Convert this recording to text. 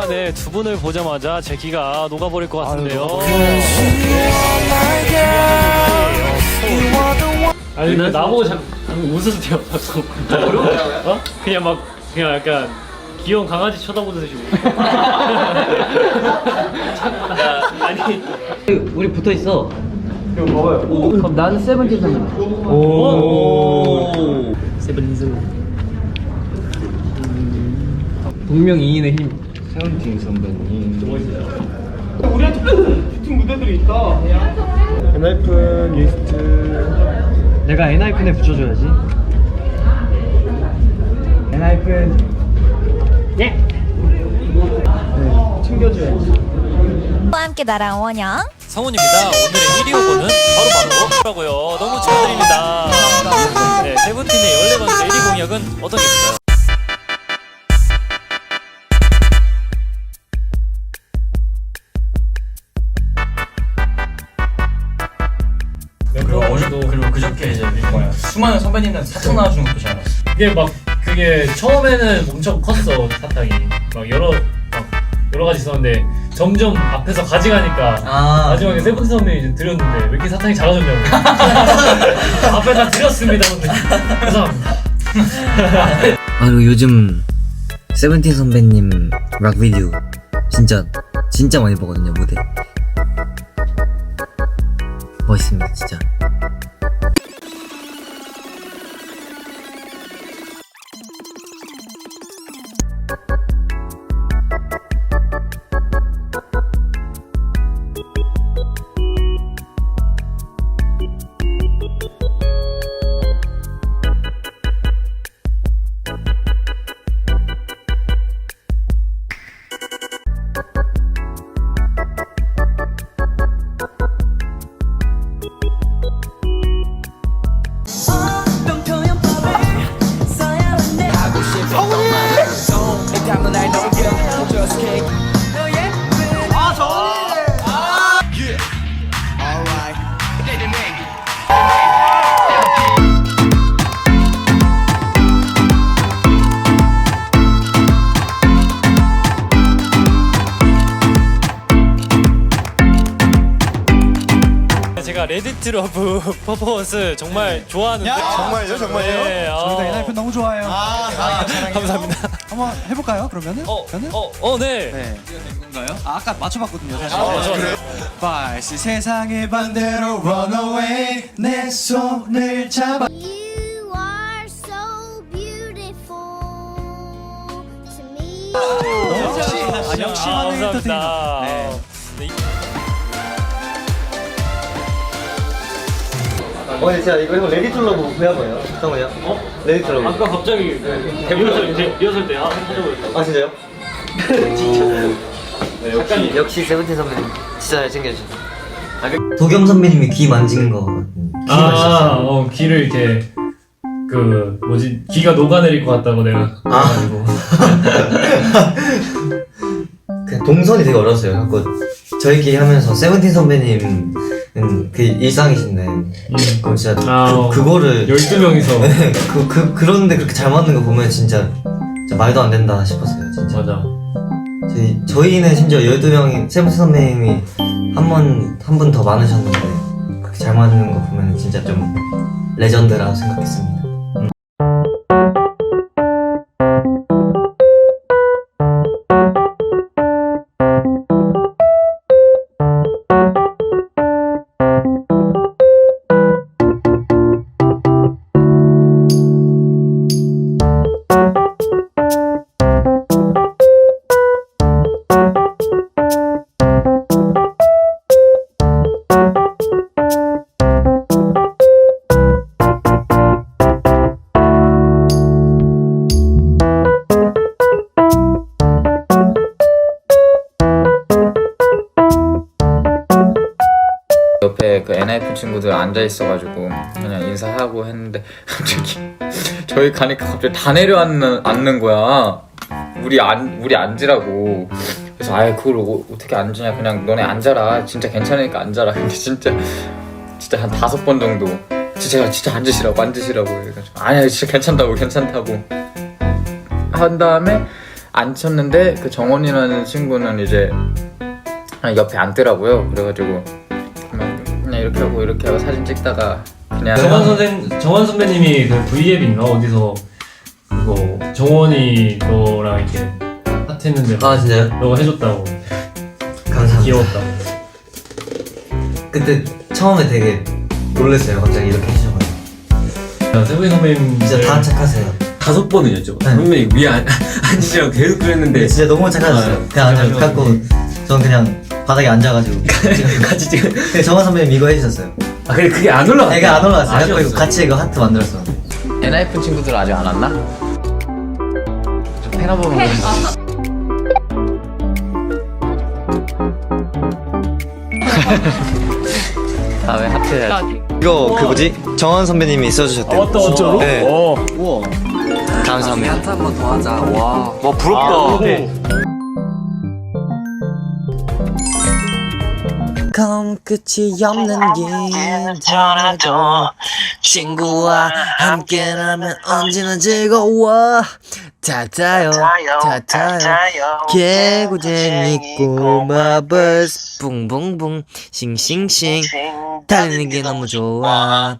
네, 두 분을 보자마자 제 기가 녹아버릴 것 같은데요. 아니, 나보고 자꾸 웃으세요, 자꾸. 어? 그냥 약간 귀여운 강아지 쳐다보듯이. 아니. 우리 붙어 있어. 그럼 먹어요. 그럼 나는 세븐틴 선배. 오. 세븐틴 선배. 동명이인의 힘. 세븐틴 선배님. 우리한테 붙은 무대들이 있다. 엔하이픈 리스트. 내가 엔하이픈에 붙여줘야지. 엔하이픈. 예. 네, 챙겨줘야지. 와 함께 나랑 원영 성훈입니다. 오늘의 1위 후보는 바로 너무 축하드립니다. 네, 세븐틴의 14번째 1위 공약은 어떤 게 있을까요? 그리고 그저께 이제 뭐야 수많은 선배님들 사탕 나와준 것도 잘 알았어. 그게 처음에는 엄청 컸어, 사탕이. 여러 가지 있었는데 점점 앞에서 가져가니까 마지막에 세븐틴 선배님 이제 드렸는데 왜 이렇게 사탕이 작아졌냐고. 앞에 다 드렸습니다, 근데. 죄송합니다. 그리고 요즘 세븐틴 선배님 락 비디오 진짜 많이 보거든요. 무대 멋있습니다, 진짜. 제가 레디트 러브 퍼포먼스 정말 좋아하는데. 정말요? 네, 저희가 엔하이픈 너무 좋아해요. 감사합니다. 한번 해볼까요? 그러면은? 네. 네. 아까 맞춰봤거든요. 사실. 그래요? 발시 세상의 반대로 run away 내 손을 잡아. You are so beautiful to me. 역시 만능 엔터테이너. 네. 진짜 이거 레디 툴러브 해봐요. 잠깐만요. 레디 툴러브. 아까 갑자기 리허설 때 해보고 있어. 진짜요? 진짜. 역시 세븐틴 선배님 진짜 잘 챙겨주셔. 도겸 선배님이 귀 만지는 거 귀 만지셨어요. 귀를 이렇게 귀가 녹아내릴 것 같다고 내가. 그냥 동선이 되게 어려웠어요. 저희끼리 하면서 세븐틴 선배님은 그 일상이신데 그럼 진짜 그거를 12명이서 그런데 그렇게 잘 맞는 거 보면 진짜 말도 안 된다 싶었어요, 진짜. 맞아. 저희는 심지어 12명이 세븐틴 선배님이 한 분 더 많으셨는데 그렇게 잘 맞는 거 보면 진짜 좀 레전드라고 생각했습니다. 옆에 그 엔하이픈 친구들 앉아 있어가지고 그냥 인사하고 했는데 갑자기 저희 가니까 갑자기 다 내려앉는 거야. 우리 앉으라고. 그래서 그걸 어떻게 앉으냐, 그냥 너네 앉아라, 진짜 괜찮으니까 앉아라. 근데 진짜 한 5번 정도 진짜 앉으시라고 해가지고 아니야 진짜 괜찮다고 한 다음에 안 쳤는데 그 정원이라는 친구는 이제 그냥 옆에 앉더라고요. 그래가지고 그냥 이렇게 하고 사진 찍다가 그냥 정원 선배님이 그 V앱인가 어디서 그거 정원이 너랑 이렇게 하트했는데 아 진짜요? 너가 해줬다고 감사합니다. 귀여웠다고. 그때 처음에 되게 놀랐어요. 갑자기 이렇게 해주셔가지고. 세븐틴 선배님 진짜 다 착하세요. 5번을 여쭤봐. 네. 선배님 위에 앉으시라고 계속 그랬는데 진짜 너무 착하셨어요. 그냥 앉아갖고 전 그냥 바닥에 앉아가지고 같이 찍은. 근데 정원 선배님 이거 해주셨어요. 아 근데 그게 안 올라왔어. 애가 안 올라왔어요. 그래서 아쉬웠어. 같이 이거 하트 만들었어. 엔하이픈 친구들 아직 안 왔나? 팬 한 번만 다음에 하트 해야지. 이거 그 뭐지? 정원 선배님이 써주셨대요. 진짜로? 네. 우와. 감사합니다. 하트 한 번 더 하자. 와 부럽다. 끝이 없는 길더라도 친구와 함께라면 언제나 즐거워. 타타요 개구쟁이 꼬마 버스 붕붕붕 싱싱싱 달리는 게 너무 좋아.